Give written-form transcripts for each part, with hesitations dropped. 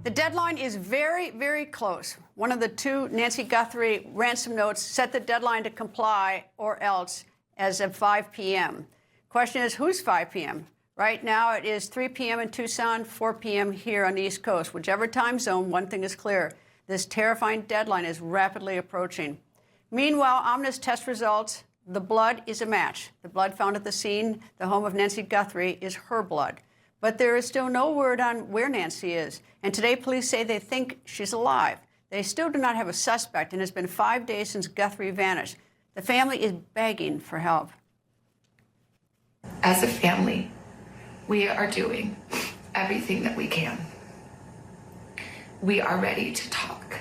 The deadline is very, very close. One of the two Nancy Guthrie ransom notes set the deadline to comply or else as of 5 p.m. Question is, who's 5 p.m.? Right now, it is 3 p.m. in Tucson, 4 p.m. here on the East Coast. Whichever time zone, one thing is clear. This terrifying deadline is rapidly approaching. Meanwhile, ominous test results. The blood is a match. The blood found at the scene, the home of Nancy Guthrie, is her blood. But there is still no word on where Nancy is. And today, police say they think she's alive. They still do not have a suspect, and it's been 5 days since Guthrie vanished. The family is begging for help. As a family, we are doing everything that we can. We are ready to talk.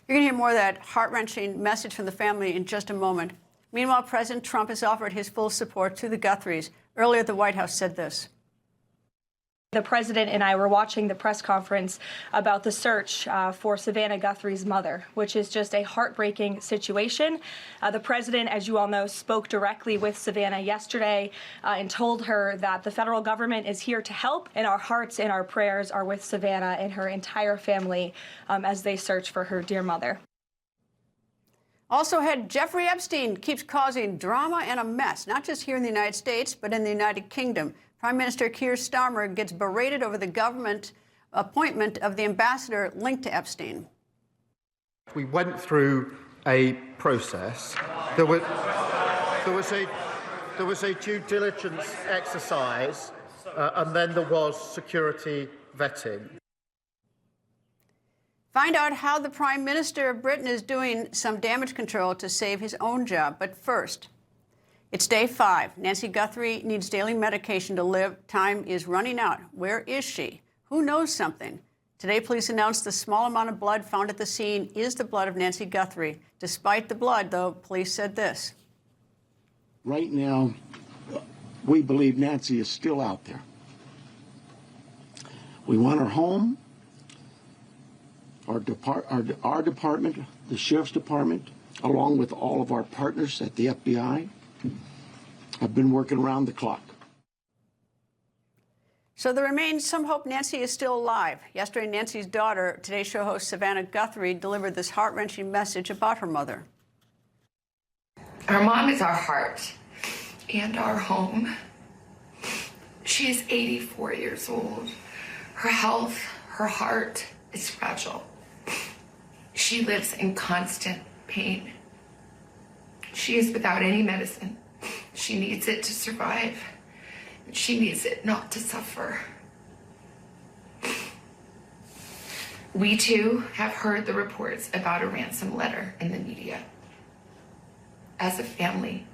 You're going to hear more of that heart-wrenching message from the family in just a moment. Meanwhile, President Trump has offered his full support to the Guthries. Earlier, the White House said this. The president and I were watching the press conference about the search for Savannah Guthrie's mother, which is just a heartbreaking situation. The president, as you all know, spoke directly with Savannah yesterday and told her that the federal government is here to help, and our hearts and our prayers are with Savannah and her entire family as they search for her dear mother. Also ahead, Jeffrey Epstein keeps causing drama and a mess, not just here in the United States, but in the United Kingdom. Prime Minister Keir Starmer gets berated over the government appointment of the ambassador linked to Epstein. We went through a process. There was a due diligence exercise, and then there was security vetting. Find out how the Prime Minister of Britain is doing some damage control to save his own job. But first, it's day 5. Nancy Guthrie needs daily medication to live. Time is running out. Where is she? Who knows something? Today, police announced the small amount of blood found at the scene is the blood of Nancy Guthrie. Despite the blood, though, police said this. Right now, we believe Nancy is still out there. We want her home. Our department, the Sheriff's Department, along with all of our partners at the FBI, have been working around the clock. So there remains some hope Nancy is still alive. Yesterday, Nancy's daughter, Today Show host Savannah Guthrie, delivered this heart-wrenching message about her mother. Our mom is our heart and our home. She is 84 years old. Her health, her heart is fragile. She lives in constant pain. She is without any medicine. She needs it to survive. She needs it not to suffer. We too have heard the reports about a ransom letter in the media. As a family,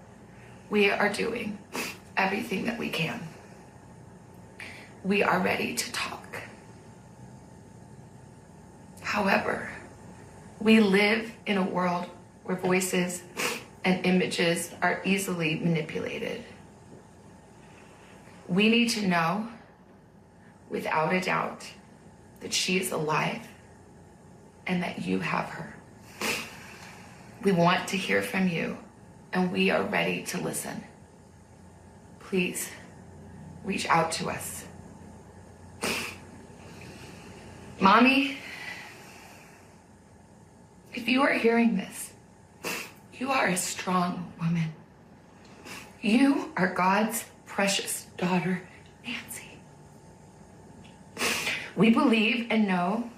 we are doing everything that we can. We are ready to talk. However, we live in a world where voices and images are easily manipulated. We need to know, without a doubt, that she is alive and that you have her. We want to hear from you, and we are ready to listen. Please, reach out to us. Mommy, if you are hearing this, you are a strong woman. You are God's precious daughter, Nancy. We believe and know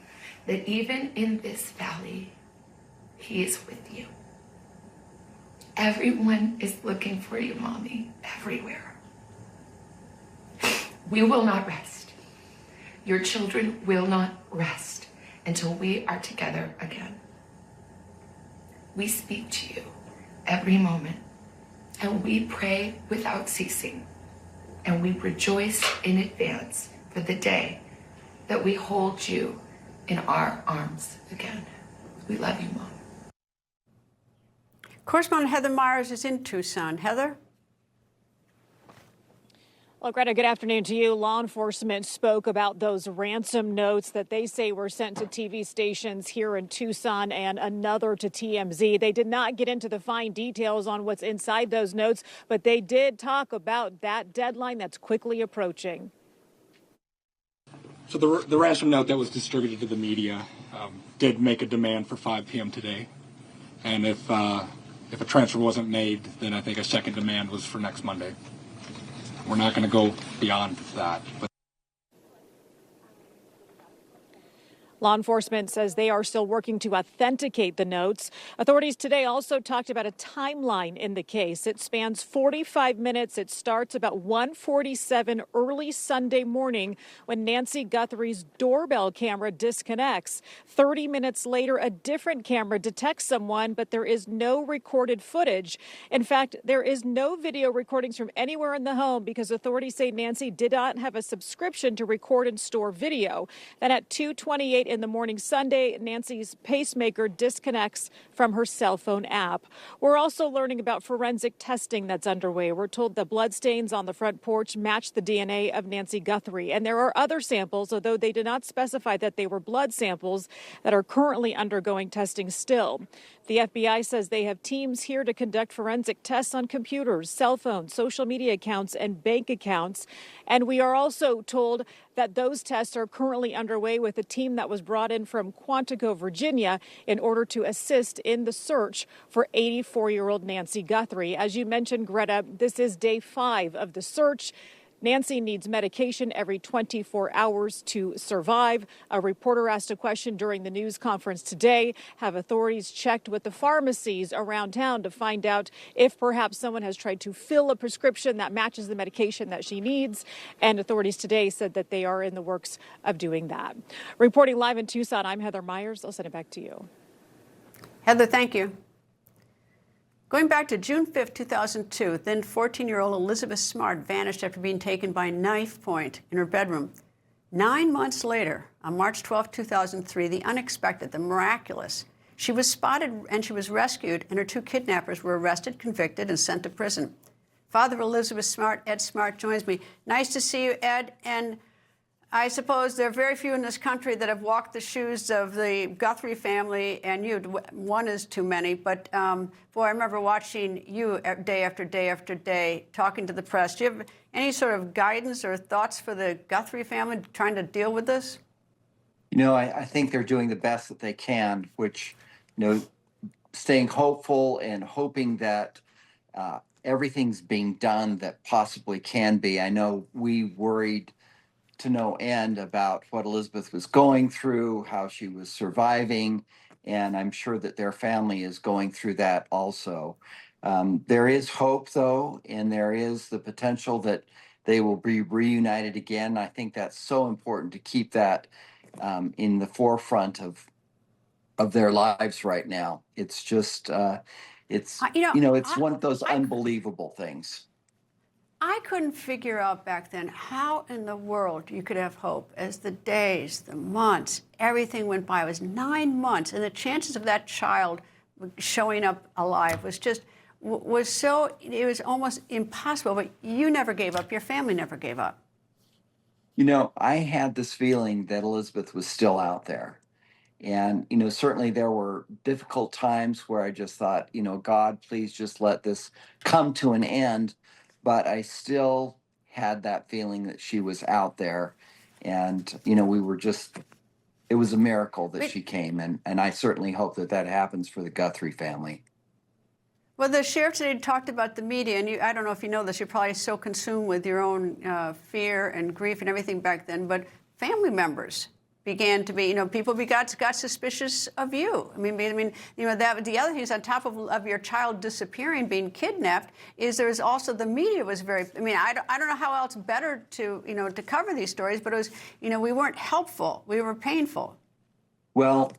that even in this valley, He is with you. Everyone is looking for you, Mommy, everywhere. We will not rest. Your children will not rest until we are together again. We speak to you every moment, and we pray without ceasing, and we rejoice in advance for the day that we hold you in our arms again. We love you, Mom. Correspondent Heather Myers is in Tucson. Heather? Well, Greta, good afternoon to you. Law enforcement spoke about those ransom notes that they say were sent to TV stations here in Tucson and another to TMZ. They did not get into the fine details on what's inside those notes, but they did talk about that deadline that's quickly approaching. So the ransom note that was distributed to the media did make a demand for 5 p.m. today, and if a transfer wasn't made, then I think a second demand was for next Monday. We're not going to go beyond that. But law enforcement says they are still working to authenticate the notes. Authorities today also talked about a timeline in the case. It spans 45 minutes. It starts about 1:47 early Sunday morning when Nancy Guthrie's doorbell camera disconnects. 30 minutes later, a different camera detects someone, but there is no recorded footage. In fact, there is no video recordings from anywhere in the home because authorities say Nancy did not have a subscription to record and store video. Then at 2:28 in the morning Sunday, Nancy's pacemaker disconnects from her cell phone app. We're also learning about forensic testing that's underway. We're told the bloodstains on the front porch match the DNA of Nancy Guthrie. And there are other samples, although they did not specify that they were blood samples, that are currently undergoing testing still. The FBI says they have teams here to conduct forensic tests on computers, cell phones, social media accounts, and bank accounts. And we are also told that those tests are currently underway with a team that was brought in from Quantico, Virginia, in order to assist in the search for 84-year-old Nancy Guthrie. As you mentioned, Greta, this is day 5 of the search. Nancy needs medication every 24 hours to survive. A reporter asked a question during the news conference today. Have authorities checked with the pharmacies around town to find out if perhaps someone has tried to fill a prescription that matches the medication that she needs? And authorities today said that they are in the works of doing that. Reporting live in Tucson, I'm Heather Myers. I'll send it back to you. Heather, thank you. Going back to June 5th, 2002, then 14-year-old Elizabeth Smart vanished after being taken by knife point in her bedroom. 9 months later, on March 12, 2003, the unexpected, the miraculous, she was spotted and she was rescued, and her 2 kidnappers were arrested, convicted, and sent to prison. Father of Elizabeth Smart, Ed Smart, joins me. Nice to see you, Ed. And I suppose there are very few in this country that have walked the shoes of the Guthrie family, and you. One is too many, but boy, I remember watching you day after day after day, talking to the press. Do you have any sort of guidance or thoughts for the Guthrie family trying to deal with this? You know, I think they're doing the best that they can, which, staying hopeful and hoping that everything's being done that possibly can be. I know we worried to no end about what Elizabeth was going through, how she was surviving, and I'm sure that their family is going through that also. There is hope, though, and there is the potential that they will be reunited again. I think that's so important to keep that in the forefront of their lives right now. It's just, it's one of those unbelievable things. I couldn't figure out back then how in the world you could have hope as the days, the months, everything went by. It was 9 months, and the chances of that child showing up alive it was almost impossible. But you never gave up. Your family never gave up. I had this feeling that Elizabeth was still out there. And, certainly there were difficult times where I just thought, God, please just let this come to an end. But I still had that feeling that she was out there. And, it was a miracle that she came. And I certainly hope that happens for the Guthrie family. Well, the sheriff today talked about the media, and I don't know if you know this, you're probably so consumed with your own fear and grief and everything back then, but family members began to be, people got suspicious of you. That the other thing is on top of your child disappearing, being kidnapped, is there's also the media was very. I don't know how else better to to cover these stories, but it was we weren't helpful. We were painful. Well,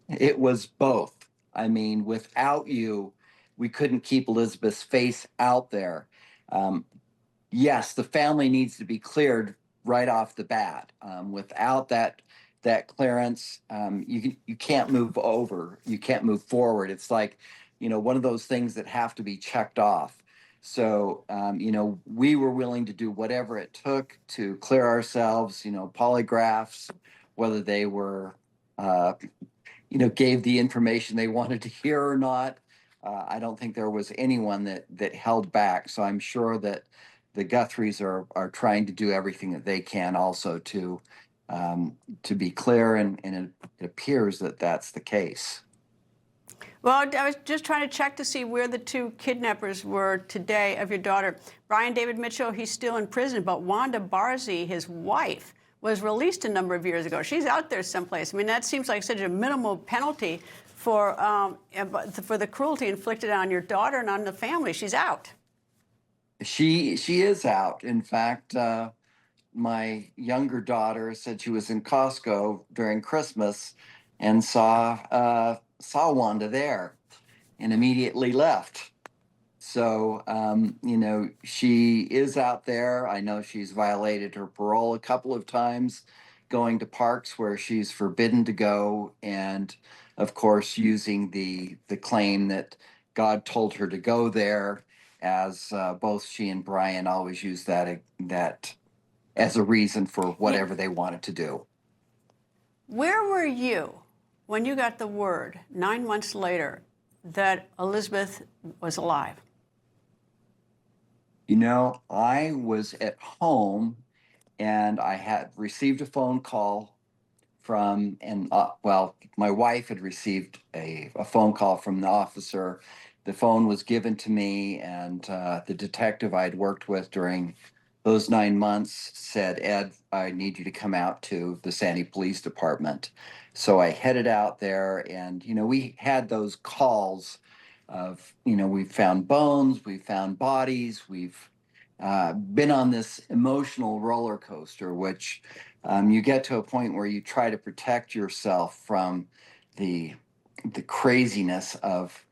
it was both. Without you, we couldn't keep Elizabeth's face out there. Yes, the family needs to be cleared right off the bat. Without that clearance, you can't move over. You can't move forward. It's like, one of those things that have to be checked off. So, we were willing to do whatever it took to clear ourselves, polygraphs, whether they were, gave the information they wanted to hear or not. I don't think there was anyone that held back. So I'm sure that the Guthries are trying to do everything that they can also to to be clear, and it appears that that's the case. Well, I was just trying to check to see where the two kidnappers were today of your daughter. Brian David Mitchell, he's still in prison, but Wanda Barzee, his wife, was released a number of years ago. She's out there someplace. I mean, that seems like such a minimal penalty for the cruelty inflicted on your daughter and on the family. She's out. She is out. In fact, my younger daughter said she was in Costco during Christmas and saw Wanda there and immediately left. So, she is out there. I know she's violated her parole a couple of times, going to parks where she's forbidden to go, and of course, using the claim that God told her to go there, as both she and Brian always use that as a reason for whatever they wanted to do. Where were you when you got the word 9 months later that Elizabeth was alive? I was at home, and I had received a phone call from, my wife had received a phone call from the officer. The phone was given to me, and the detective I'd worked with during those 9 months said, "Ed, I need you to come out to the Sandy Police Department." So I headed out there, and, we had those calls of, we've found bones, we've found bodies, we've been on this emotional roller coaster, which you get to a point where you try to protect yourself from the craziness of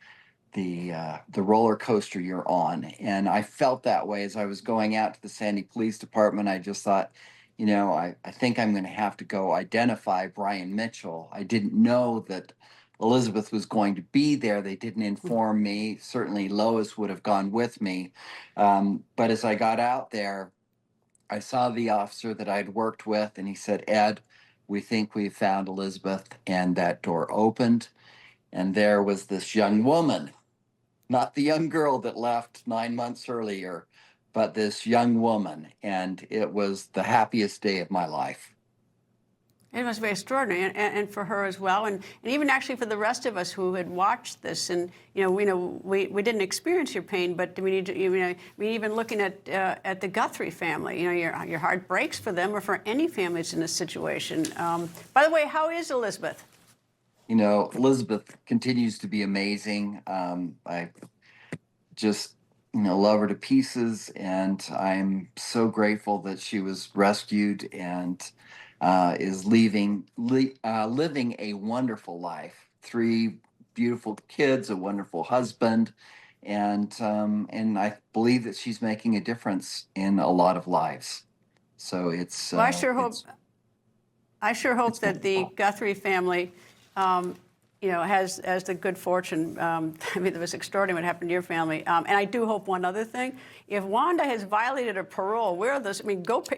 the roller coaster you're on. And I felt that way as I was going out to the Sandy Police Department. I just thought, I think I'm going to have to go identify Brian Mitchell. I didn't know that Elizabeth was going to be there. They didn't inform me. Certainly Lois would have gone with me. But as I got out there, I saw the officer that I'd worked with, and he said, "Ed, we think we found Elizabeth." And that door opened, and there was this young woman, not the young girl that left 9 months earlier, but this young woman. And it was the happiest day of my life. It must be extraordinary, and for her as well, and even actually for the rest of us who had watched this. And we didn't experience your pain, but we need to, even looking at the Guthrie family, your heart breaks for them or for any families in this situation. By the way, how is Elizabeth? Elizabeth continues to be amazing. I just love her to pieces, and I'm so grateful that she was rescued and is living a wonderful life. 3 beautiful kids, a wonderful husband, and I believe that she's making a difference in a lot of lives. So it's. Well, I sure hope that the Guthrie family, has the good fortune. It was extraordinary what happened to your family. And I do hope one other thing: if Wanda has violated her parole, where are those?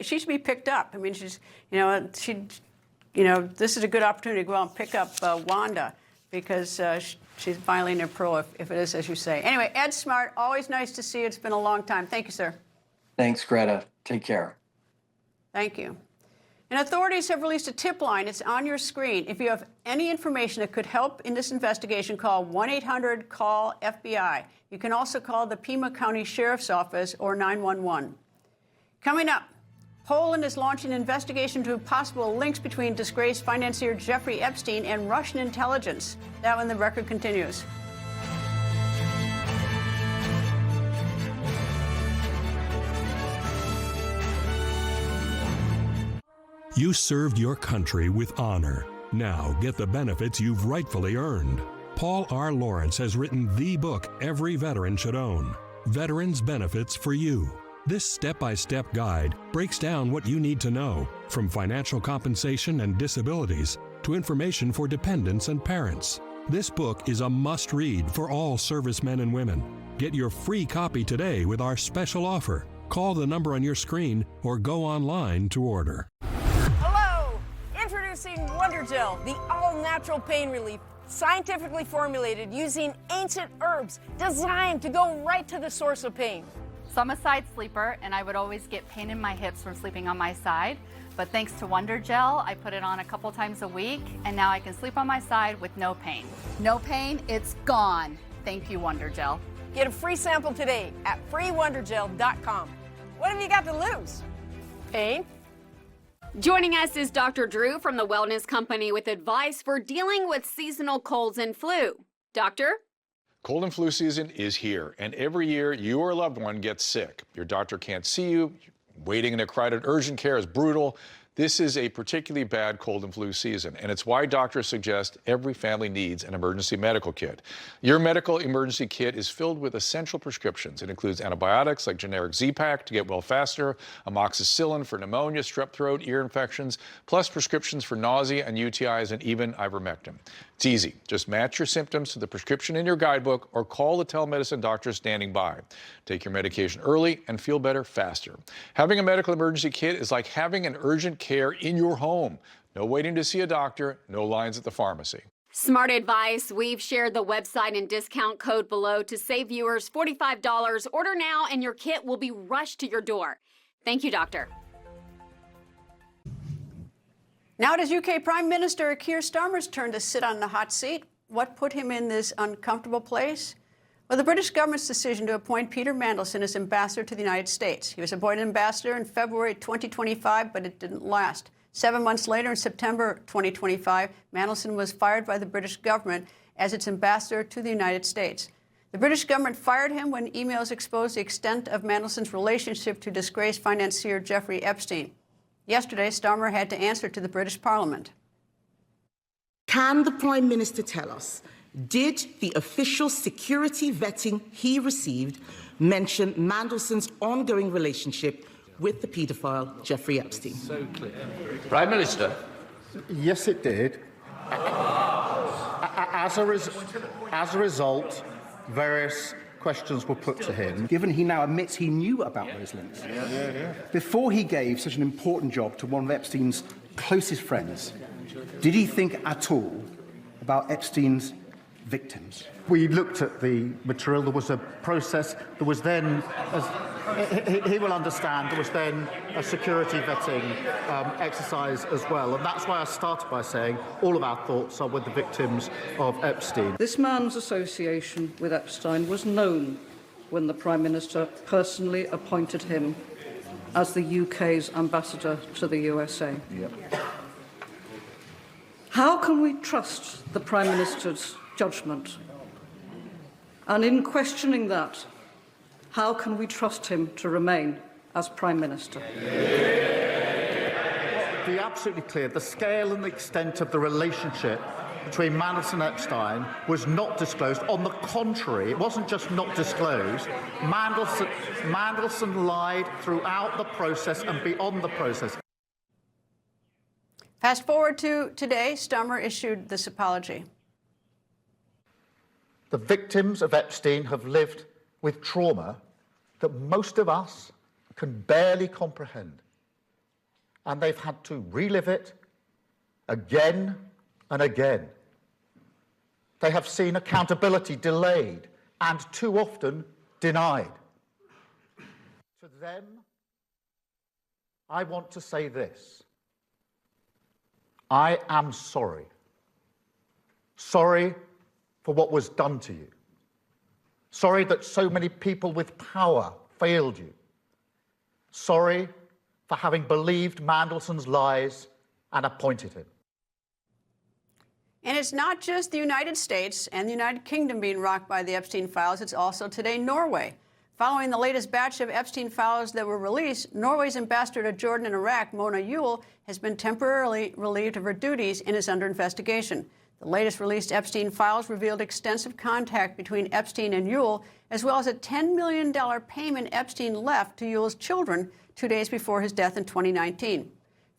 She should be picked up. She's, this is a good opportunity to go out and pick up Wanda, because she's violating her parole if it is as you say. Anyway, Ed Smart, always nice to see you. It's been a long time. Thank you, sir. Thanks, Greta. Take care. Thank you. And authorities have released a tip line. It's on your screen. If you have any information that could help in this investigation, call 1-800-CALL-FBI. You can also call the Pima County Sheriff's Office or 911. Coming up, Poland is launching an investigation into possible links between disgraced financier Jeffrey Epstein and Russian intelligence. That when the record continues. You served your country with honor. Now get the benefits you've rightfully earned. Paul R. Lawrence has written the book every veteran should own, Veterans Benefits for You. This step-by-step guide breaks down what you need to know, from financial compensation and disabilities to information for dependents and parents. This book is a must-read for all servicemen and women. Get your free copy today with our special offer. Call the number on your screen or go online to order. Introducing Wonder Gel, the all-natural pain relief, scientifically formulated using ancient herbs designed to go right to the source of pain. So I'm a side sleeper, and I would always get pain in my hips from sleeping on my side. But thanks to Wonder Gel, I put it on a couple times a week, and now I can sleep on my side with no pain. No pain, it's gone. Thank you, Wonder Gel. Get a free sample today at freewondergel.com. What have you got to lose? Pain? Joining us is Dr. Drew from the Wellness Company with advice for dealing with seasonal colds and flu. Doctor? Cold and flu season is here, and every year you or a loved one gets sick. Your doctor can't see you. Waiting in a crowded urgent care is brutal. This is a particularly bad cold and flu season, and it's why doctors suggest every family needs an emergency medical kit. Your medical emergency kit is filled with essential prescriptions. It includes antibiotics like generic Z-Pak to get well faster, amoxicillin for pneumonia, strep throat, ear infections, plus prescriptions for nausea and UTIs, and even ivermectin. It's easy. Just match your symptoms to the prescription in your guidebook or call the telemedicine doctor standing by. Take your medication early and feel better faster. Having a medical emergency kit is like having an urgent care in your home. No waiting to see a doctor, no lines at the pharmacy. Smart advice. We've shared the website and discount code below to save viewers $45. Order now and your kit will be rushed to your door. Thank you, doctor. Now it is UK Prime Minister Keir Starmer's turn to sit on the hot seat. What put him in this uncomfortable place? Well, the British government's decision to appoint Peter Mandelson as ambassador to the United States. He was appointed ambassador in February 2025, but it didn't last. 7 months later, in September 2025, Mandelson was fired by the British government as its ambassador to the United States. The British government fired him when emails exposed the extent of Mandelson's relationship to disgraced financier Jeffrey Epstein. Yesterday, Starmer had to answer to the British Parliament. Can the Prime Minister tell us, did the official security vetting he received mention Mandelson's ongoing relationship with the paedophile Jeffrey Epstein? So clear. Prime Minister? Yes, it did. As a result, various questions were put to him. Given he now admits he knew about those links. Before he gave such an important job to one of Epstein's closest friends, did he think at all about Epstein's victims? We looked at the material. There was a process. There was then, as he will understand, there was then a security vetting exercise as well. And that's why I started by saying all of our thoughts are with the victims of Epstein. This man's association with Epstein was known when the Prime Minister personally appointed him as the UK's ambassador to the USA. Yep. How can we trust the Prime Minister's judgment? And in questioning that, how can we trust him to remain as Prime Minister? To be absolutely clear, the scale and the extent of the relationship between Mandelson and Epstein was not disclosed. On the contrary, it wasn't just not disclosed. Mandelson lied throughout the process and beyond the process. Fast forward to today, Starmer issued this apology. The victims of Epstein have lived with trauma that most of us can barely comprehend. And they've had to relive it again and again. They have seen accountability delayed and too often denied. To them, I want to say this. I am sorry. Sorry for what was done to you. Sorry that so many people with power failed you. Sorry for having believed Mandelson's lies and appointed him. And it's not just the United States and the United Kingdom being rocked by the Epstein files, it's also today Norway. Following the latest batch of Epstein files that were released, Norway's ambassador to Jordan and Iraq, Mona Yule, has been temporarily relieved of her duties and is under investigation. The latest released Epstein files revealed extensive contact between Epstein and Yule, as well as a $10 million payment Epstein left to Yule's children 2 days before his death in 2019.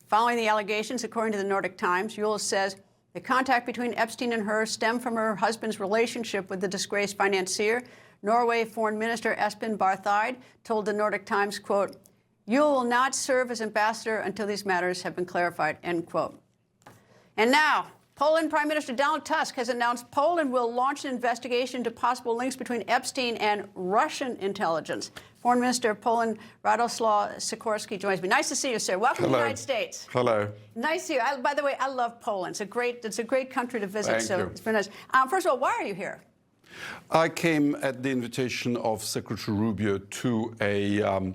Following the allegations, according to the Nordic Times, Yule says the contact between Epstein and her stemmed from her husband's relationship with the disgraced financier. Norway Foreign Minister Espen Barth Eide told the Nordic Times, quote, "Yule will not serve as ambassador until these matters have been clarified," end quote. And now, Poland Prime Minister Donald Tusk has announced Poland will launch an investigation into possible links between Epstein and Russian intelligence. Foreign Minister of Poland Radoslaw Sikorski joins me. Nice to see you, sir. Welcome to the United States. Hello. Nice to see you. By the way, I love Poland. It's a great country to visit. Thank so you. It's very nice. First of all, why are you here? I came at the invitation of Secretary Rubio to a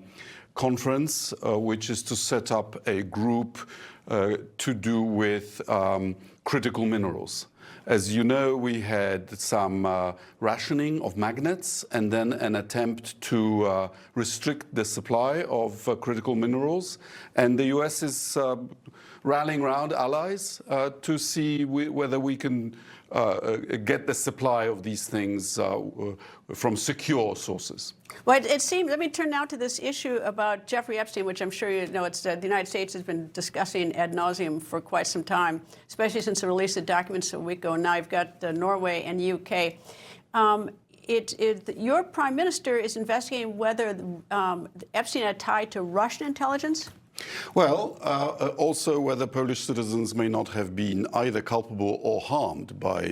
conference, which is to set up a group to do with critical minerals. As you know, we had some rationing of magnets and then an attempt to restrict the supply of critical minerals. And the US is rallying around allies to see whether we can get the supply of these things from secure sources. Well, it seems, let me turn now to this issue about Jeffrey Epstein, which I'm sure you know the United States has been discussing ad nauseum for quite some time, especially since the release of documents a week ago. Now you've got Norway and the UK. Your prime minister is investigating whether Epstein had a tie to Russian intelligence? Well, also whether Polish citizens may not have been either culpable or harmed by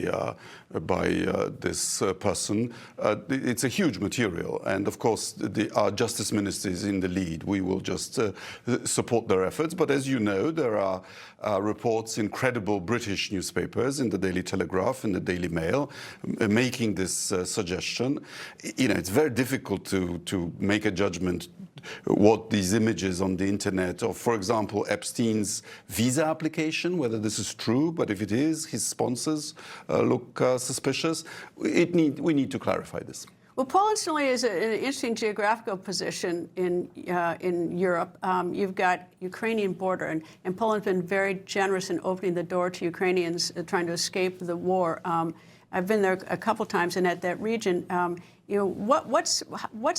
this person. It's a huge material, and of course our justice minister is in the lead. We will just support their efforts. But as you know, there are reports in credible British newspapers, in the Daily Telegraph, in the Daily Mail, making this suggestion. You know, it's very difficult to make a judgment what these images on the internet of, for example, Epstein's visa application, whether this is true, but if it is, his sponsors look suspicious. We need to clarify this. Well, Poland certainly is an interesting geographical position in Europe. You've got Ukrainian border, and Poland's been very generous in opening the door to Ukrainians trying to escape the war. I've been there a couple times, and at that region, you know, what's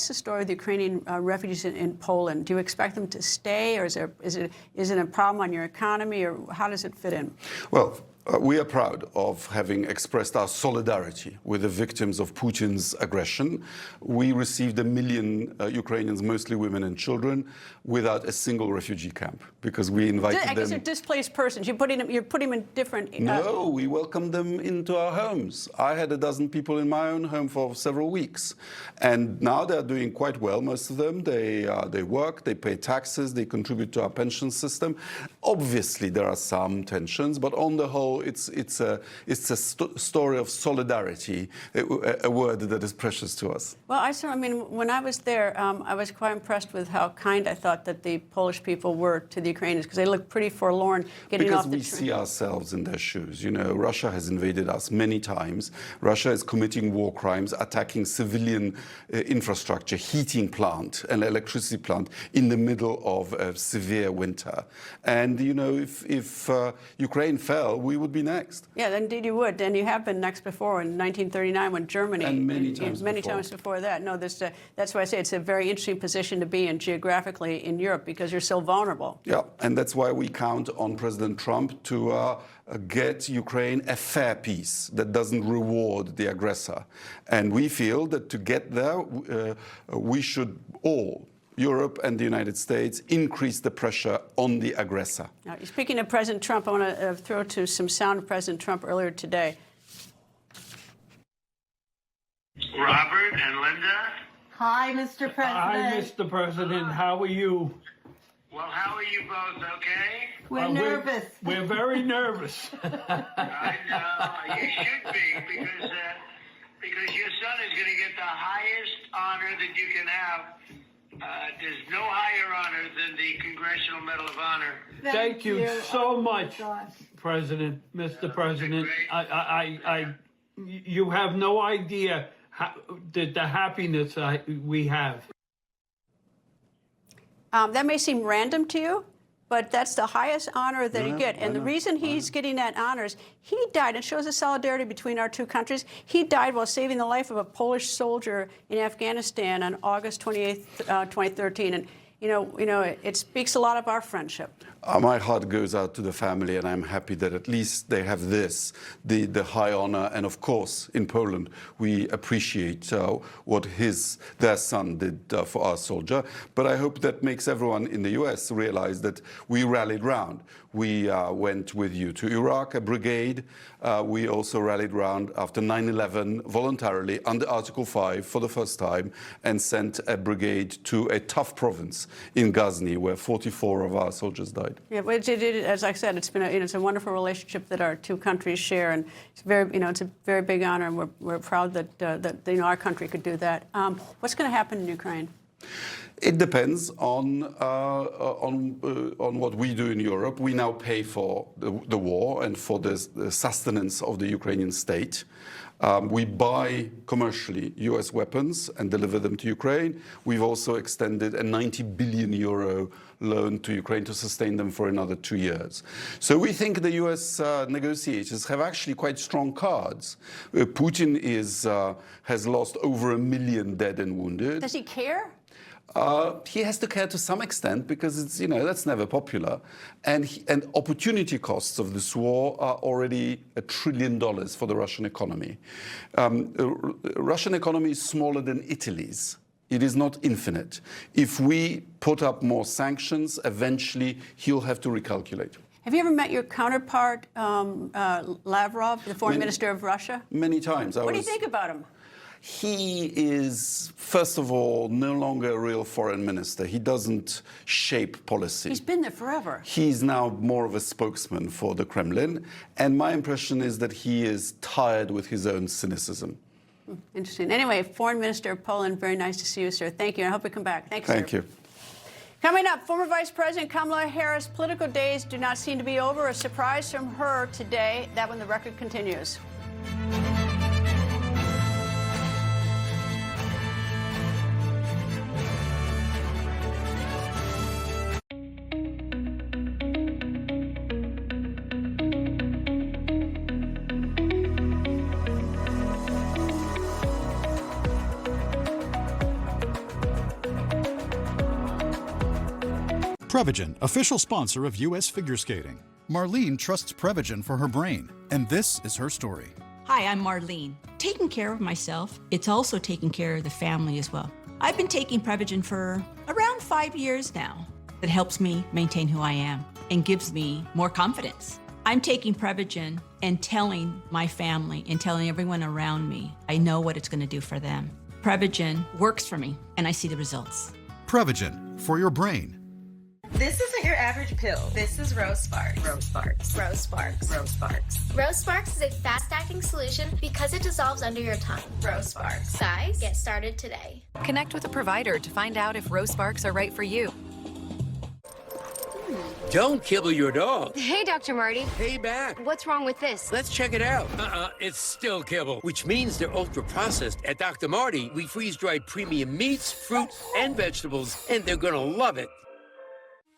the story of the Ukrainian refugees in Poland? Do you expect them to stay, or is it a problem on your economy, or how does it fit in? Well, we are proud of having expressed our solidarity with the victims of Putin's aggression. We received 1 million Ukrainians, mostly women and children, without a single refugee camp, because we invited them. I guess they're displaced persons. You're putting them in different. No, we welcomed them into our homes. I had 12 people in my own home for several weeks, and now they're doing quite well. Most of them, they work, they pay taxes, they contribute to our pension system. Obviously, there are some tensions, but on the whole, it's a story of solidarity, a word that is precious to us. Well, I mean, when I was there, I was quite impressed with how kind I thought that the Polish people were to the Ukrainians, because they looked pretty forlorn getting off the train. Because we see ourselves in their shoes. You know, Russia has invaded us many times. Russia is committing war crimes, attacking civilian infrastructure, heating plant, an electricity plant in the middle of a severe winter. And, you know, if Ukraine fell, we would be next. Yeah, indeed you would. And you have been next before in 1939 when Germany. And many times before that. No, that's why I say it's a very interesting position to be in geographically in Europe, because you're so vulnerable. Yeah, and that's why we count on President Trump to get Ukraine a fair peace that doesn't reward the aggressor. And we feel that to get there, we should all, Europe and the United States, increase the pressure on the aggressor. Now, speaking of President Trump, I want to throw to some sound of President Trump earlier today. Robert and Linda. Hi, Mr. President. Hi, Mr. President. How are you? Well, how are you both, okay? We're nervous. We're very nervous. I know. You should be, because your son is going to get the highest honor that you can have. There's no higher honor than the Congressional Medal of Honor. Thank you so much, President, Mr. President. You have no idea the happiness we have. That may seem random to you, but that's the highest honor that you get. And the reason he's getting that honor is he died. It shows the solidarity between our two countries. He died while saving the life of a Polish soldier in Afghanistan on August 28th, 2013. And, you know, it speaks a lot of our friendship. My heart goes out to the family, and I'm happy that at least they have this, the high honor. And of course, in Poland, we appreciate what their son did for our soldier. But I hope that makes everyone in the US realize that we rallied round. We went with you to Iraq, a brigade. We also rallied round after 9/11 voluntarily under Article 5 for the first time and sent a brigade to a tough province in Ghazni where 44 of our soldiers died. Yeah, but as I said, it's been it's a wonderful relationship that our two countries share, and it's very it's a very big honor, and we're proud that our country could do that. What's going to happen in Ukraine? It depends on what we do in Europe. We now pay for the war and for the sustenance of the Ukrainian state. We buy commercially US weapons and deliver them to Ukraine. We've also extended a 90 billion euro loan to Ukraine to sustain them for another 2 years. So we think the US negotiators have actually quite strong cards. Putin has lost over 1 million dead and wounded. Does he care? He has to care to some extent because it's that's never popular, and opportunity costs of this war are already $1 trillion for the Russian economy. Russian economy is smaller than Italy's. It is not infinite. If we put up more sanctions, eventually he'll have to recalculate. Have you ever met your counterpart, Lavrov, the foreign minister of Russia? Many times. What do you think about him? He is, first of all, no longer a real foreign minister. He doesn't shape policy. He's been there forever. He's now more of a spokesman for the Kremlin. And my impression is that he is tired with his own cynicism. Interesting. Anyway, Foreign Minister of Poland, very nice to see you, sir. Thank you. I hope you come back. Thank you, Thank sir. you. Coming up, former Vice President Kamala Harris' political days do not seem to be over. A surprise from her today. That when the record continues. Prevagen, official sponsor of U.S. figure skating. Marlene trusts Prevagen for her brain, and this is her story. Hi, I'm Marlene. Taking care of myself, it's also taking care of the family as well. I've been taking Prevagen for around 5 years now. It helps me maintain who I am and gives me more confidence. I'm taking Prevagen and telling my family and telling everyone around me I know what it's going to do for them. Prevagen works for me, and I see the results. Prevagen, for your brain. This isn't your average pill. This is Rose Sparks. Rose Sparks. Rose Sparks. Rose Sparks. Rose Sparks is a fast-acting solution because it dissolves under your tongue. Rose Sparks. Guys, get started today. Connect with a provider to find out if Rose Sparks are right for you. Don't kibble your dog. Hey, Dr. Marty. Hey, back. What's wrong with this? Let's check it out. It's still kibble, which means they're ultra-processed. At Dr. Marty, we freeze-dried premium meats, fruit, and vegetables, and they're gonna love it.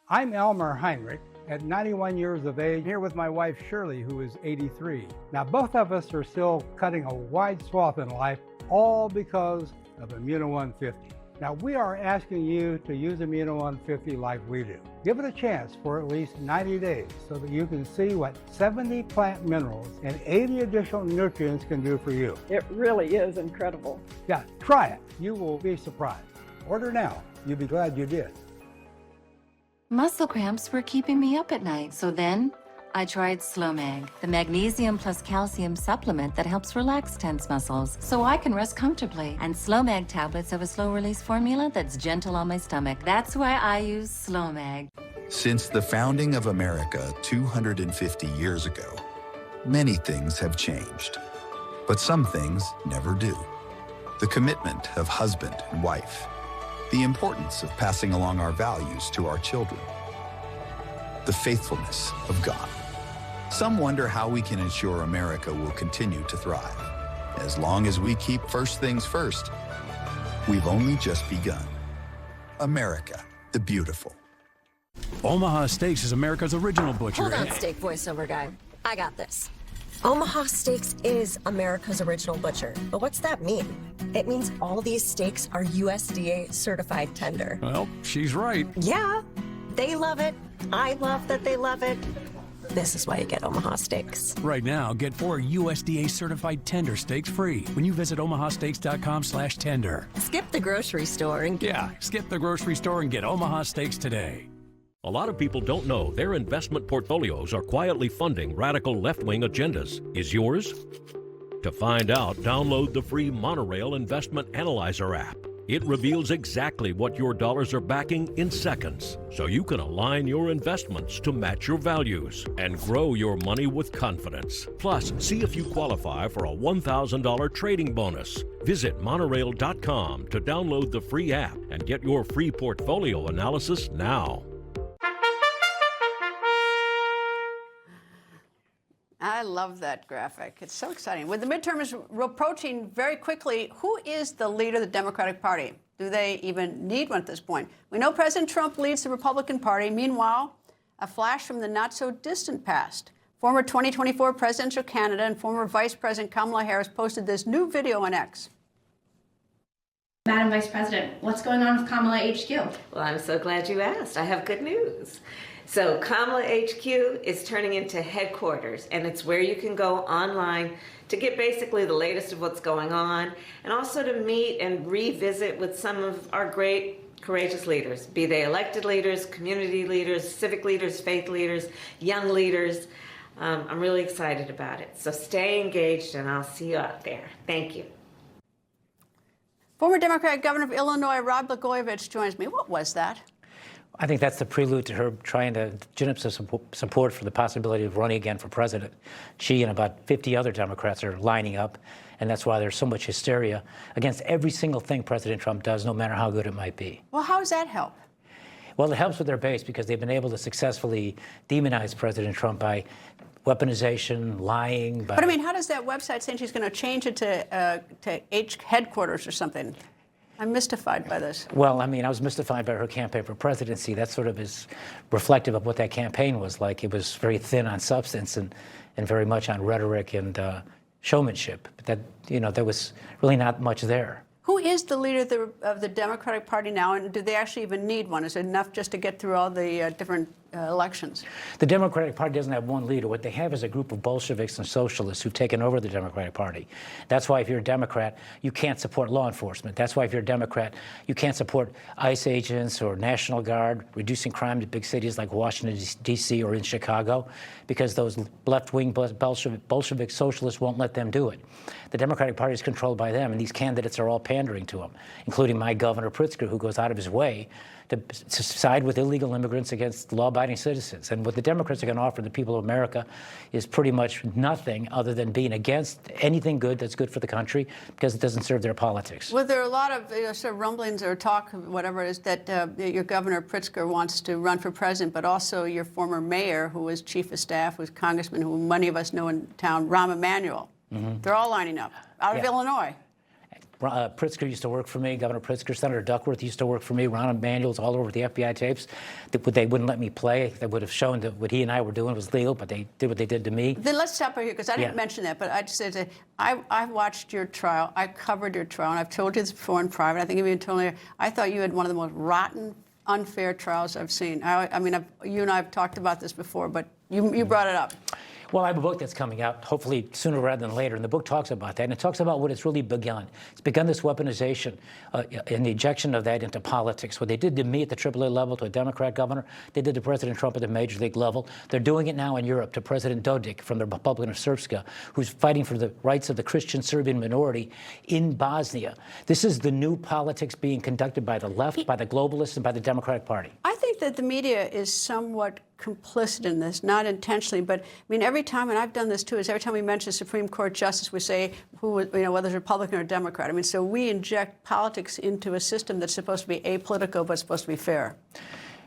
I'm Elmer Heinrich, at 91 years of age, here with my wife Shirley, who is 83. Now, both of us are still cutting a wide swath in life, all because of Immuno 150. Now, we are asking you to use Immuno 150 like we do. Give it a chance for at least 90 days so that you can see what 70 plant minerals and 80 additional nutrients can do for you. It really is incredible. Yeah, try it. You will be surprised. Order now. You'll be glad you did. Muscle cramps were keeping me up at night, so then I tried Slowmag, the magnesium plus calcium supplement that helps relax tense muscles so I can rest comfortably. And Slowmag tablets have a slow-release formula that's gentle on my stomach. That's why I use Slowmag. Since the founding of America 250 years ago, many things have changed, but some things never do. The commitment of husband and wife, the importance of passing along our values to our children, the faithfulness of God. Some wonder how we can ensure America will continue to thrive. As long as we keep first things first, we've only just begun. America, the beautiful. Omaha Steaks is America's original butcher. Hold on, steak voiceover guy. I got this. Omaha Steaks is America's original butcher. But what's that mean? It means all these steaks are USDA certified tender. Well, she's right. Yeah, they love it. I love that they love it. This is why you get Omaha Steaks. Right now, get 4 USDA certified tender steaks free when you visit omahasteaks.com/tender. Skip the grocery store and skip the grocery store and get Omaha Steaks today. A lot of people don't know their investment portfolios are quietly funding radical left-wing agendas. Is yours? To find out, download the free Monorail Investment Analyzer app. It reveals exactly what your dollars are backing in seconds, so you can align your investments to match your values and grow your money with confidence. Plus, see if you qualify for a $1,000 trading bonus. Visit monorail.com to download the free app and get your free portfolio analysis now. I love that graphic. It's so exciting. With the midterms approaching very quickly, who is the leader of the Democratic Party? Do they even need one at this point? We know President Trump leads the Republican Party. Meanwhile, a flash from the not-so-distant past. Former 2024 presidential candidate and former Vice President Kamala Harris posted this new video on X. Madam Vice President, what's going on with Kamala HQ? Well, I'm so glad you asked. I have good news. So Kamala HQ is turning into headquarters, and it's where you can go online to get basically the latest of what's going on, and also to meet and revisit with some of our great, courageous leaders, be they elected leaders, community leaders, civic leaders, faith leaders, young leaders. I'm really excited about it. So stay engaged, and I'll see you out there. Thank you. Former Democratic Governor of Illinois, Rod Blagojevich, joins me. What was that? I think that's the prelude to her trying to gin up some support for the possibility of running again for president. She and about 50 other Democrats are lining up, and that's why there's so much hysteria against every single thing President Trump does, no matter how good it might be. Well, how does that help? Well, it helps with their base because they've been able to successfully demonize President Trump by weaponization, lying. But I mean, how does that website say she's going to change it to H headquarters or something? I'm mystified by this. Well, I mean, I was mystified by her campaign for presidency. That sort of is reflective of what that campaign was like. It was very thin on substance and very much on rhetoric and showmanship. But that, you know, there was really not much there. Who is the leader of the Democratic Party now, and do they actually even need one? Is it enough just to get through all the different elections? The Democratic Party doesn't have one leader. What they have is a group of Bolsheviks and socialists who've taken over the Democratic Party. That's why if you're a Democrat, you can't support law enforcement. That's why if you're a Democrat, you can't support ICE agents or National Guard, reducing crime in big cities like Washington, D.C. or in Chicago, because those left-wing Bolshevik socialists won't let them do it. The Democratic Party is controlled by them, and these candidates are all pandering to them, including my Governor Pritzker, who goes out of his way to side with illegal immigrants against law-abiding citizens. And what the Democrats are going to offer the people of America is pretty much nothing other than being against anything good that's good for the country because it doesn't serve their politics. Well, there are a lot of sort of rumblings or talk, whatever it is, that your Governor Pritzker wants to run for president, but also your former mayor, who was chief of staff, was congressman, who many of us know in town, Rahm Emanuel. Mm-hmm. They're all lining up out of Illinois. Pritzker used to work for me. Governor Pritzker, Senator Duckworth used to work for me. Rahm Emanuel's all over the FBI tapes. They wouldn't let me play. They would have shown that what he and I were doing was legal, but they did what they did to me. Then let's stop right here, because I didn't mention that, but I just said that I watched your trial. I covered your trial, and I've told you this before in private. I think I've even told you. I thought you had one of the most rotten, unfair trials I've seen. I mean, you and I have talked about this before, but you brought it up. Well, I have a book that's coming out, hopefully sooner rather than later, and the book talks about that, and it talks about what it's really begun. It's begun this weaponization and the injection of that into politics. What they did to me at the AAA level, to a Democrat governor, they did to President Trump at the major league level. They're doing it now in Europe to President Dodik from the Republic of Srpska, who's fighting for the rights of the Christian Serbian minority in Bosnia. This is the new politics being conducted by the left, by the globalists, and by the Democratic Party. I think that the media is somewhat complicit in this, not intentionally, but I mean, every time, and I've done this too, is every time we mention Supreme Court justice, we say whether it's Republican or Democrat. I mean, so we inject politics into a system that's supposed to be apolitical but supposed to be fair.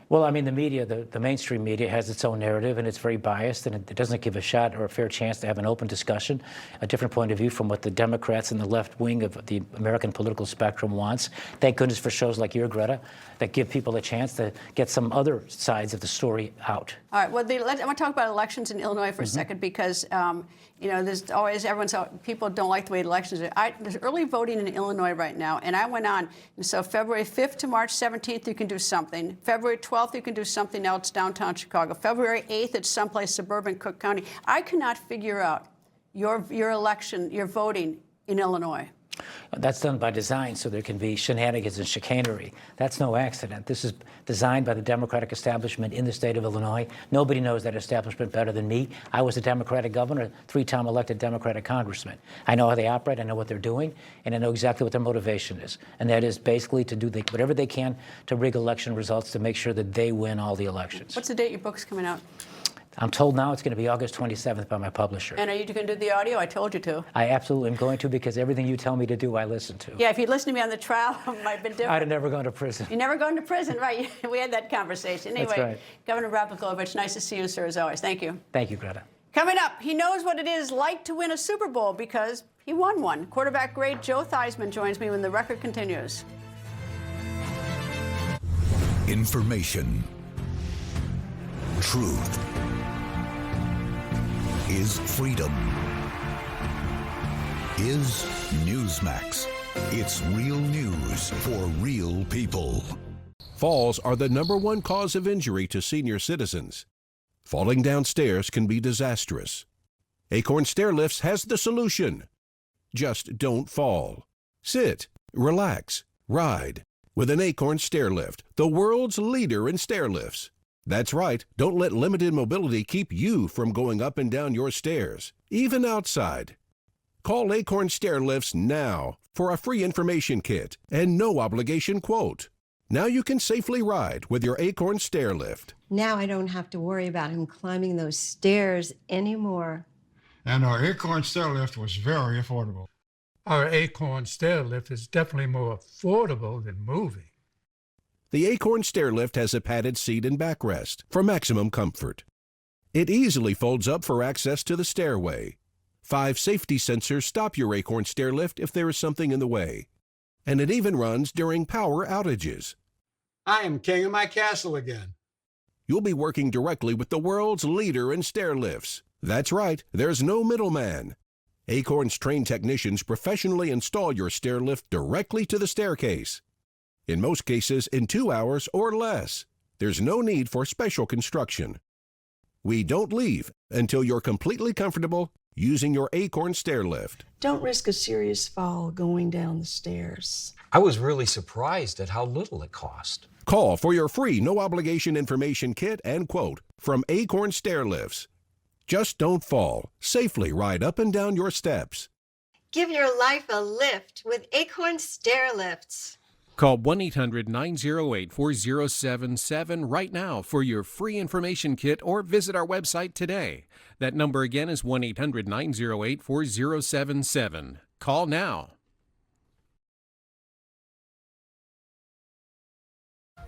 Well, I mean, the media, the mainstream media has its own narrative, and it's very biased, and it doesn't give a shot or a fair chance to have an open discussion, a different point of view from what the Democrats and the left wing of the American political spectrum wants. Thank goodness for shows like your, Greta, that give people a chance to get some other sides of the story out. All right. Well, I want to talk about elections in Illinois for a second, because there's always people don't like the way elections are. There's early voting in Illinois right now, and I went on. And so February 5th to March 17th, you can do something. February 12th 12th, you can do something else downtown Chicago. February 8th, it's someplace suburban Cook County. I cannot figure out your election, your voting in Illinois. That's done by design, so there can be shenanigans and chicanery. That's no accident. This is designed by the Democratic establishment in the state of Illinois. Nobody knows that establishment better than me. I was a Democratic governor, 3-time elected Democratic congressman. I know how they operate, I know what they're doing, and I know exactly what their motivation is. And that is basically to do whatever they can to rig election results to make sure that they win all the elections. What's the date your book's coming out? I'm told now it's going to be August 27th by my publisher. And are you going to do the audio? I told you to. I absolutely am going to, because everything you tell me to do, I listen to. Yeah, if you'd listened to me on the trial, it might have been different. I'd have never gone to prison. You're never going to prison, right? We had that conversation. Anyway, That's right. Governor Blagojevich, nice to see you, sir, as always. Thank you. Thank you, Greta. Coming up, he knows what it is like to win a Super Bowl because he won one. Quarterback great Joe Theismann joins me when the record continues. Information. Truth. Is freedom. Is Newsmax. It's real news for real people. Falls are the #1 cause of injury to senior citizens. Falling downstairs can be disastrous. Acorn Stairlifts has the solution. Just don't fall. Sit, relax, ride with an Acorn Stairlift, the world's leader in stairlifts. That's right, don't let limited mobility keep you from going up and down your stairs, even outside. Call Acorn Stairlifts now for a free information kit and no obligation quote. Now you can safely ride with your Acorn Stairlift. Now I don't have to worry about him climbing those stairs anymore. And our Acorn Stairlift was very affordable. Our Acorn Stairlift is definitely more affordable than moving. The Acorn Stairlift has a padded seat and backrest for maximum comfort. It easily folds up for access to the stairway. 5 safety sensors stop your Acorn Stairlift if there is something in the way. And it even runs during power outages. I am king of my castle again. You'll be working directly with the world's leader in stairlifts. That's right, there's no middleman. Acorn's trained technicians professionally install your stairlift directly to the staircase. In most cases, in 2 hours or less. There's no need for special construction. We don't leave until you're completely comfortable using your Acorn Stairlift. Don't risk a serious fall going down the stairs. I was really surprised at how little it cost. Call for your free no-obligation information kit and quote from Acorn Stairlifts. Just don't fall. Safely ride up and down your steps. Give your life a lift with Acorn Stairlifts. Call 1-800-908-4077 right now for your free information kit or visit our website today. That number again is 1-800-908-4077. Call now.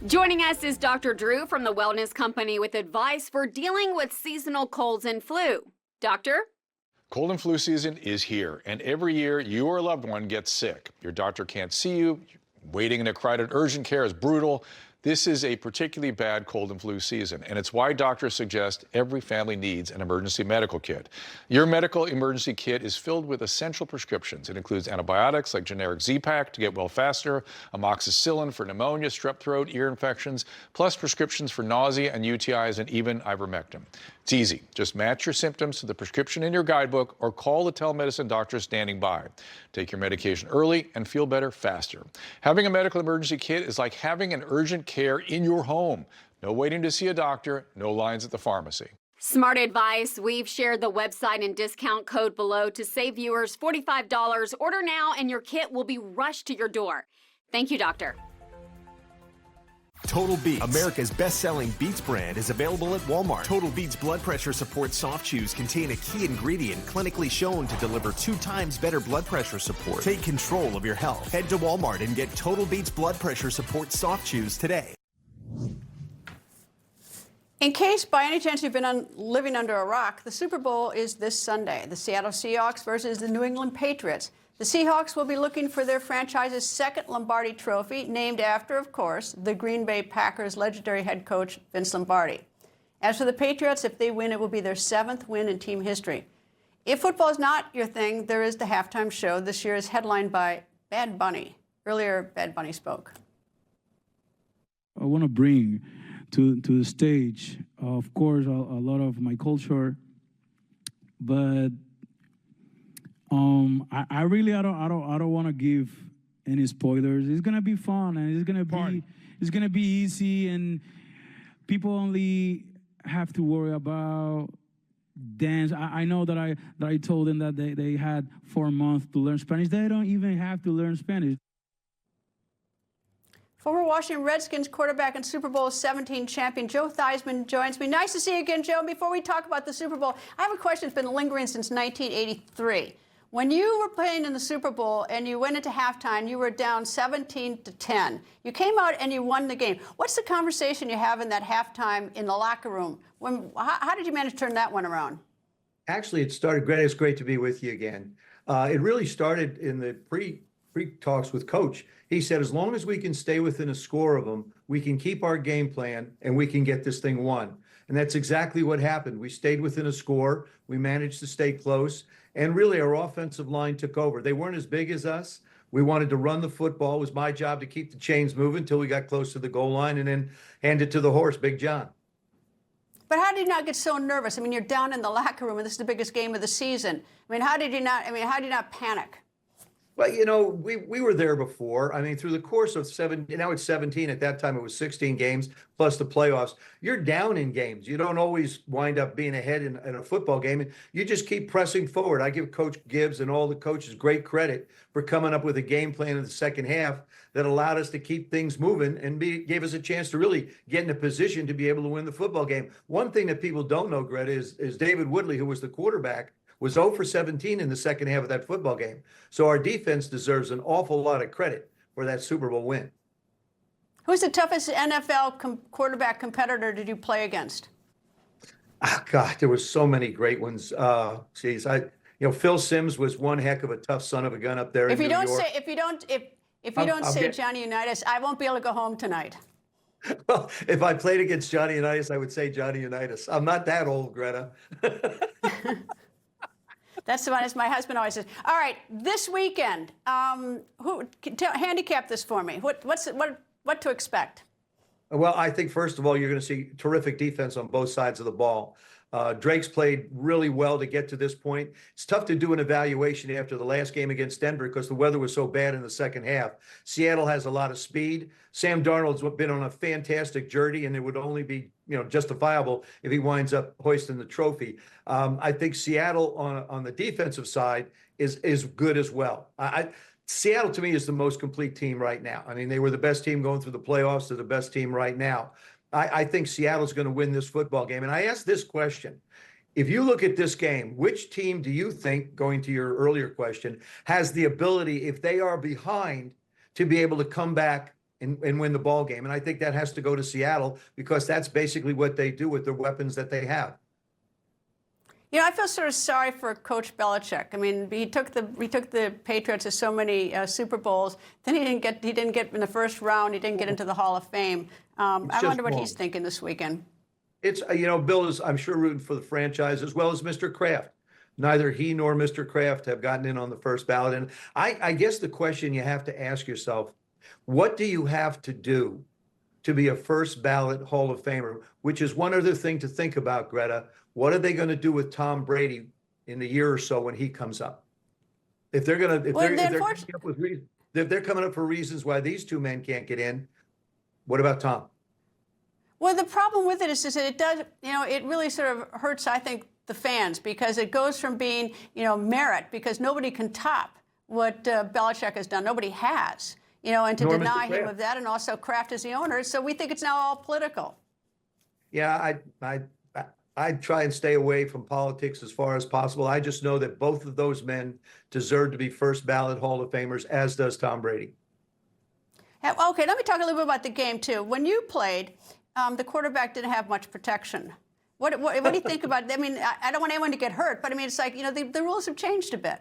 Joining us is Dr. Drew from the Wellness Company with advice for dealing with seasonal colds and flu. Doctor? Cold and flu season is here, and every year you or a loved one gets sick. Your doctor can't see you. Waiting in a crowded urgent care is brutal. This is a particularly bad cold and flu season, and it's why doctors suggest every family needs an emergency medical kit. Your medical emergency kit is filled with essential prescriptions. It includes antibiotics like generic Z-Pak to get well faster, amoxicillin for pneumonia, strep throat, ear infections, plus prescriptions for nausea and UTIs, and even ivermectin. It's easy. Just match your symptoms to the prescription in your guidebook or call the telemedicine doctor standing by. Take your medication early and feel better faster. Having a medical emergency kit is like having an urgent care in your home. No waiting to see a doctor, no lines at the pharmacy. Smart advice. We've shared the website and discount code below to save viewers $45. Order now and your kit will be rushed to your door. Thank you, doctor. Total Beats, America's best-selling Beats brand, is available at Walmart. Total Beats blood pressure support soft chews contain a key ingredient clinically shown to deliver 2 times better blood pressure support. Take control of your health. Head to Walmart and get Total Beats blood pressure support soft chews today. In case by any chance you've been living under a rock, the Super Bowl is this Sunday. The Seattle Seahawks versus the New England Patriots. The Seahawks will be looking for their franchise's second Lombardi trophy, named after, of course, the Green Bay Packers' legendary head coach, Vince Lombardi. As for the Patriots, if they win, it will be their 7th win in team history. If football is not your thing, there is the halftime show. This year is headlined by Bad Bunny. Earlier, Bad Bunny spoke. I want to bring to the stage. Of course, a lot of my culture, but I really I don't want to give any spoilers. It's gonna be fun and it's gonna be easy, and people only have to worry about dance. I know that I told them that they had 4 months to learn Spanish. They don't even have to learn Spanish. Former Washington Redskins quarterback and Super Bowl 17 champion Joe Theismann joins me. Nice to see you again, Joe. Before we talk about the Super Bowl, I have a question that's been lingering since 1983. When you were playing in the Super Bowl and you went into halftime, you were down 17-10. You came out and you won the game. What's the conversation you have in that halftime in the locker room? How did you manage to turn that one around? Actually, it started, Greta, it's great to be with you again. It really started in the pre-talks with Coach. He said, as long as we can stay within a score of them, we can keep our game plan and we can get this thing won. And that's exactly what happened. We stayed within a score. We managed to stay close. And really, our offensive line took over. They weren't as big as us. We wanted to run the football. It was my job to keep the chains moving until we got close to the goal line and then hand it to the horse, Big John. But how did you not get so nervous? I mean, you're down in the locker room, and this is the biggest game of the season. I mean, how did you not panic? Well, you know, we were there before. I mean, through the course of now it's 17. At that time, it was 16 games plus the playoffs. You're down in games. You don't always wind up being ahead in a football game. You just keep pressing forward. I give Coach Gibbs and all the coaches great credit for coming up with a game plan in the second half that allowed us to keep things moving and gave us a chance to really get in a position to be able to win the football game. One thing that people don't know, Greta, is David Woodley, who was the quarterback, was 0 for 17 in the second half of that football game. So our defense deserves an awful lot of credit for that Super Bowl win. Who's the toughest NFL quarterback competitor did you play against? Oh, God, there was so many great ones. Phil Simms was one heck of a tough son of a gun up there in New York. If you don't say Johnny Unitas, I won't be able to go home tonight. Well, if I played against Johnny Unitas, I would say Johnny Unitas. I'm not that old, Greta. That's the one, as my husband always says. All right, this weekend, handicap this for me. What to expect? Well, I think, first of all, you're going to see terrific defense on both sides of the ball. Drake's played really well to get to this point. It's tough to do an evaluation after the last game against Denver because the weather was so bad in the second half. Seattle has a lot of speed. Sam Darnold's been on a fantastic journey, and it would only be justifiable if he winds up hoisting the trophy. I think Seattle on the defensive side is good as well. Seattle, to me, is the most complete team right now. I mean, they were the best team going through the playoffs. They're the best team right now. I think Seattle's going to win this football game. And I ask this question. If you look at this game, which team do you think, going to your earlier question, has the ability, if they are behind, to be able to come back and win the ball game? And I think that has to go to Seattle because that's basically what they do with the weapons that they have. I feel sort of sorry for Coach Belichick. I mean, he took the Patriots to so many Super Bowls. Then he didn't get in the first round. He didn't get into the Hall of Fame. I wonder what he's thinking this weekend. It's Bill is, I'm sure, rooting for the franchise as well as Mr. Kraft. Neither he nor Mr. Kraft have gotten in on the first ballot. And I guess the question you have to ask yourself, what do you have to do to be a first ballot Hall of Famer? Which is one other thing to think about, Greta. What are they going to do with Tom Brady in a year or so when he comes up? If they're coming up for reasons why these two men can't get in, what about Tom? Well, the problem with it is that it does, it really sort of hurts, I think, the fans because it goes from being, merit because nobody can top what Belichick has done. Nobody has, and to deny him of that, and also Kraft as the owner. So we think it's now all political. Yeah, I'd try and stay away from politics as far as possible. I just know that both of those men deserve to be first ballot Hall of Famers, as does Tom Brady. Okay, let me talk a little bit about the game, too. When you played, the quarterback didn't have much protection. What do you think about it? I mean, I don't want anyone to get hurt, but I mean, it's like, the rules have changed a bit.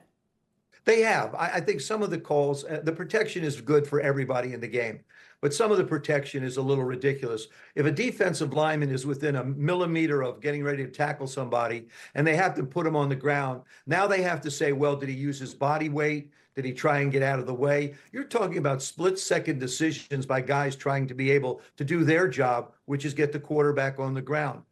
They have. I think some of the calls, the protection is good for everybody in the game, but some of the protection is a little ridiculous. If a defensive lineman is within a millimeter of getting ready to tackle somebody and they have to put him on the ground, now they have to say, well, did he use his body weight? Did he try and get out of the way? You're talking about split-second decisions by guys trying to be able to do their job, which is get the quarterback on the ground.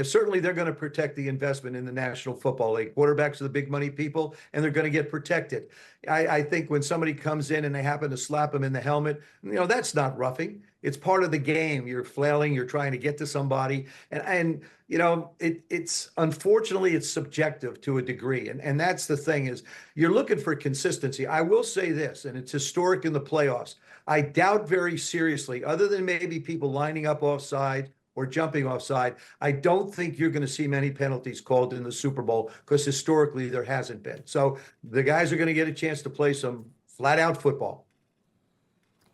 Certainly, they're going to protect the investment in the National Football League. Quarterbacks are the big money people, and they're going to get protected. I think when somebody comes in and they happen to slap him in the helmet, that's not roughing. It's part of the game. You're flailing. You're trying to get to somebody, and it's unfortunately it's subjective to a degree, and that's the thing is you're looking for consistency. I will say this, and it's historic in the playoffs. I doubt very seriously, other than maybe people lining up offside or jumping offside, I don't think you're going to see many penalties called in the Super Bowl because historically there hasn't been. So the guys are going to get a chance to play some flat-out football.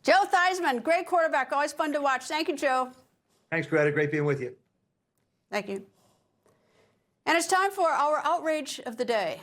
Joe Theismann, great quarterback. Always fun to watch. Thank you, Joe. Thanks, Greta. Great being with you. Thank you. And it's time for our outrage of the day.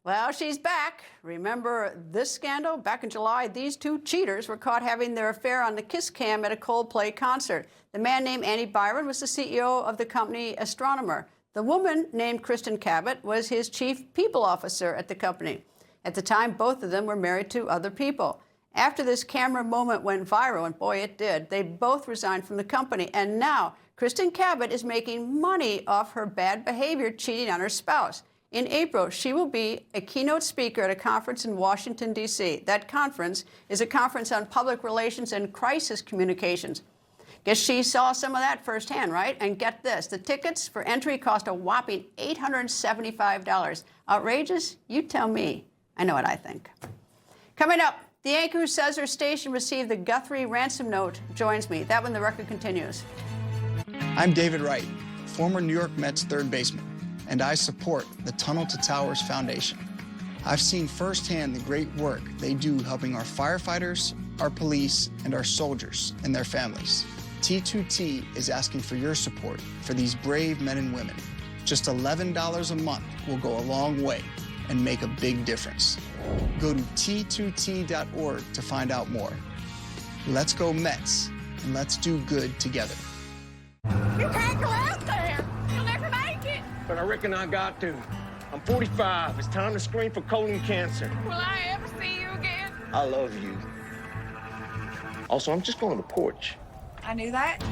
Well, she's back. Remember this scandal? Back in July, these two cheaters were caught having their affair on the kiss cam at a Coldplay concert. The man named Andy Byron was the CEO of the company Astronomer. The woman named Kristen Cabot was his chief people officer at the company. At the time, both of them were married to other people. After this camera moment went viral, and boy, it did, they both resigned from the company. And now, Kristen Cabot is making money off her bad behavior cheating on her spouse. In April, she will be a keynote speaker at a conference in Washington, D.C. That conference is a conference on public relations and crisis communications. Guess she saw some of that firsthand, right? And get this, the tickets for entry cost a whopping $875. Outrageous? You tell me. I know what I think. Coming up, the anchor who says her station received the Guthrie ransom note joins me. That when the record continues. I'm David Wright, former New York Mets third baseman, and I support the Tunnel to Towers Foundation. I've seen firsthand the great work they do helping our firefighters, our police, and our soldiers and their families. T2T is asking for your support for these brave men and women. Just $11 a month will go a long way and make a big difference. Go to t2t.org to find out more. Let's go Mets, and let's do good together. You can't go out there. You'll never make it. But I reckon I got to. I'm 45. It's time to screen for colon cancer. Will I ever see you again? I love you. Also, I'm just going to the porch. I knew that.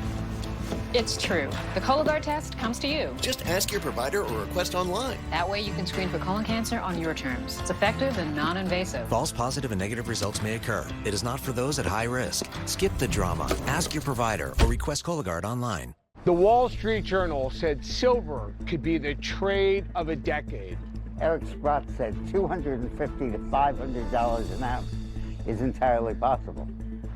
It's true. The Cologuard test comes to you. Just ask your provider or request online. That way you can screen for colon cancer on your terms. It's effective and non-invasive. False positive and negative results may occur. It is not for those at high risk. Skip the drama. Ask your provider or request Cologuard online. The Wall Street Journal said silver could be the trade of a decade. Eric Sprott said $250 to $500 an ounce is entirely possible.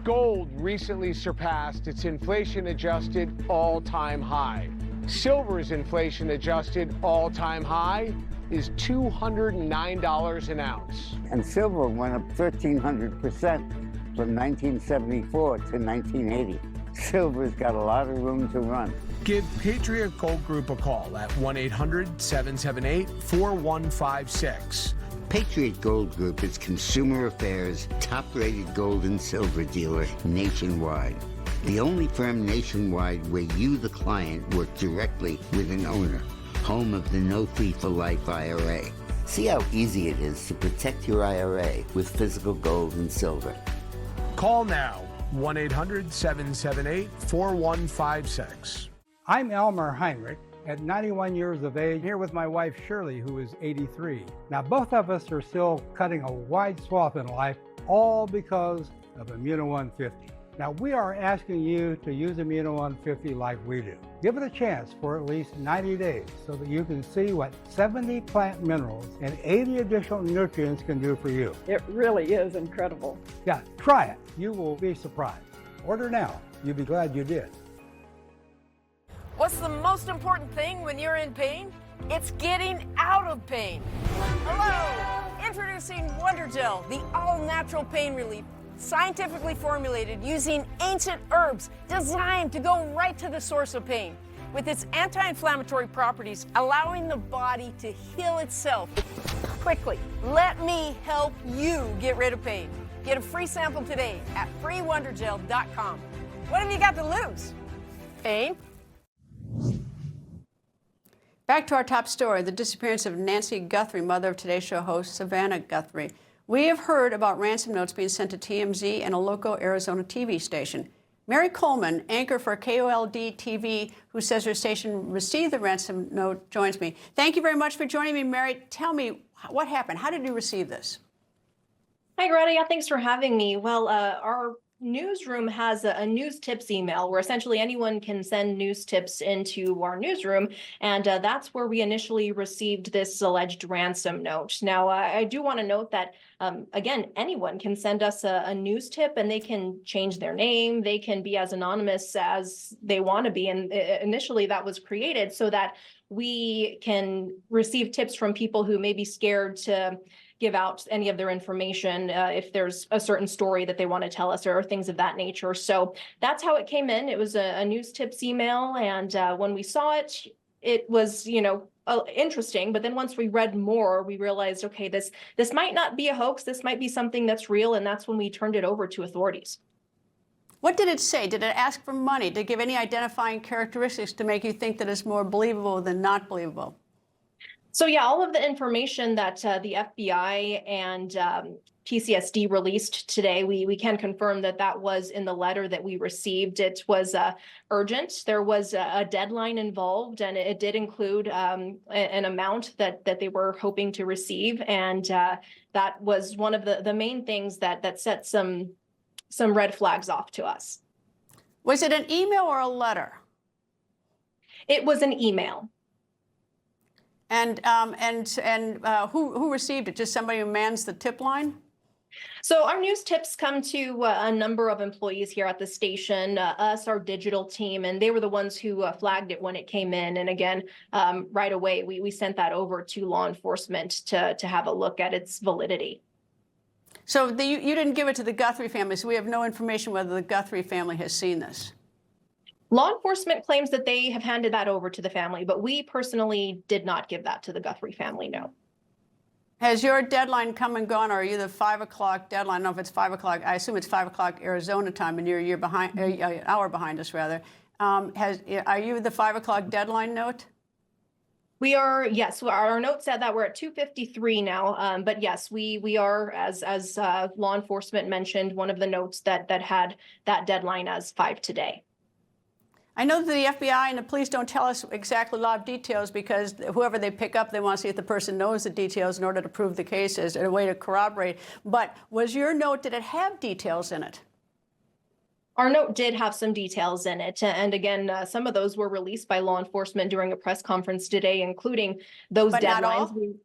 Gold recently surpassed its inflation-adjusted all-time high. Silver's inflation-adjusted all-time high is $209 an ounce. And silver went up 1,300% from 1974 to 1980. Silver's got a lot of room to run. Give Patriot Gold Group a call at 1-800-778-4156. Patriot Gold Group is Consumer Affairs' top-rated gold and silver dealer nationwide. The only firm nationwide where you, the client, work directly with an owner. Home of the No Fee for Life IRA. See how easy it is to protect your IRA with physical gold and silver. Call now. 1-800-778-4156. I'm Elmer Heinrich. At 91 years of age, here with my wife Shirley, who is 83. Now, both of us are still cutting a wide swath in life, all because of Immuno 150. Now, we are asking you to use Immuno 150 like we do. Give it a chance for at least 90 days so that you can see what 70 plant minerals and 80 additional nutrients can do for you. It really is incredible. Yeah, try it. You will be surprised. Order now. You'll be glad you did. What's the most important thing when you're in pain? It's getting out of pain. Hello! Introducing Wonder Gel, the all-natural pain relief, scientifically formulated using ancient herbs designed to go right to the source of pain. With its anti-inflammatory properties, allowing the body to heal itself quickly. Let me help you get rid of pain. Get a free sample today at freewondergel.com. What have you got to lose? Pain? Back to our top story, the disappearance of Nancy Guthrie, mother of Today Show host Savannah Guthrie. We have heard about ransom notes being sent to TMZ and a local Arizona TV station. Mary Coleman, anchor for KOLD TV, who says her station received the ransom note, joins me. Thank you very much for joining me, Mary. Tell me what happened. How did you receive this? Hi, Greta. Yeah, thanks for having me. Well, our newsroom has a news tips email where essentially anyone can send news tips into our newsroom. And that's where we initially received this alleged ransom note. Now, I do want to note that, again, anyone can send us a news tip and they can change their name. They can be as anonymous as they want to be. And initially that was created so that we can receive tips from people who may be scared to give out any of their information if there's a certain story that they want to tell us or things of that nature. So that's how it came in. It was a news tips email. And when we saw it, it was, interesting. But then once we read more, we realized, okay, this might not be a hoax. This might be something that's real. And that's when we turned it over to authorities. What did it say? Did it ask for money? Did it give any identifying characteristics to make you think that it's more believable than not believable? So yeah, all of the information that the FBI and PCSD released today, we can confirm that that was in the letter that we received. It was urgent. There was a deadline involved, and it did include an amount that they were hoping to receive. And that was one of the main things that set some red flags off to us. Was it an email or a letter? It was an email. And who received it? Just somebody who mans the tip line? So our news tips come to a number of employees here at the station, us, our digital team, and they were the ones who flagged it when it came in. And again, right away, we sent that over to law enforcement to have a look at its validity. So you didn't give it to the Guthrie family, so we have no information whether the Guthrie family has seen this. Law enforcement claims that they have handed that over to the family, but we personally did not give that to the Guthrie family, no. Has your deadline come and gone, or are you the 5 o'clock deadline? I don't know if it's 5 o'clock. I assume it's 5 o'clock Arizona time, and you're behind, an hour behind us, rather. Are you the 5 o'clock deadline note? We are, yes. Our note said that we're at 2:53 now, but yes, we are, as law enforcement mentioned, one of the notes that had that deadline as 5 today. I know that the FBI and the police don't tell us exactly a lot of details because whoever they pick up, they want to see if the person knows the details in order to prove the case as a way to corroborate. But was your note, did it have details in it? Our note did have some details in it. And again, some of those were released by law enforcement during a press conference today, including those but deadlines.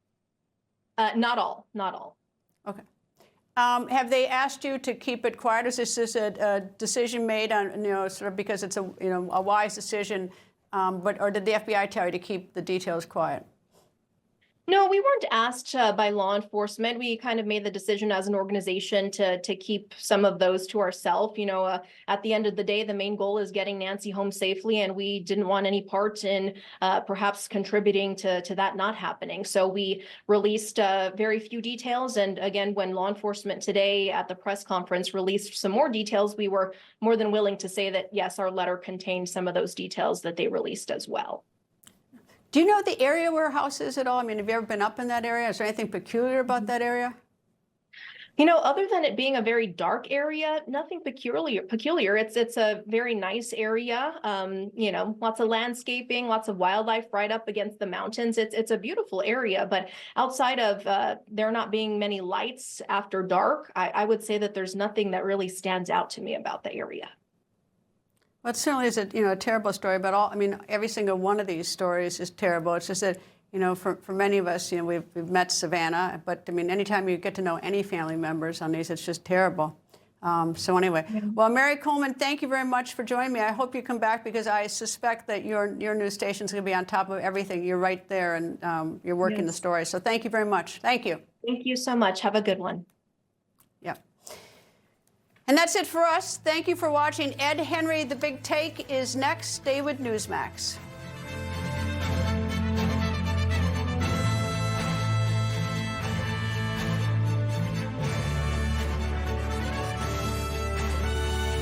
Not all? Not all. Okay. Have they asked you to keep it quiet? Is this just a decision made on, sort of because it's a wise decision, or did the FBI tell you to keep the details quiet? No, we weren't asked by law enforcement. We kind of made the decision as an organization to keep some of those to ourselves. At the end of the day, the main goal is getting Nancy home safely, and we didn't want any part in perhaps contributing to that not happening. So we released very few details. And again, when law enforcement today at the press conference released some more details, we were more than willing to say that, yes, our letter contained some of those details that they released as well. Do you know the area where her house is at all? I mean, have you ever been up in that area? Is there anything peculiar about that area? Other than it being a very dark area, nothing peculiar. It's a very nice area. Lots of landscaping, lots of wildlife right up against the mountains. It's a beautiful area, but outside of there not being many lights after dark, I would say that there's nothing that really stands out to me about the area. Well, it certainly is a terrible story, but every single one of these stories is terrible. It's just that, for many of us, we've met Savannah, but anytime you get to know any family members on these, it's just terrible. So anyway, well, Mary Coleman, thank you very much for joining me. I hope you come back because I suspect that your news station's going to be on top of everything. You're right there, and you're working the story. So thank you very much. Thank you. Thank you so much. Have a good one. Yeah. And that's it for us. Thank you for watching. Ed Henry, The Big Take is next. Stay with Newsmax.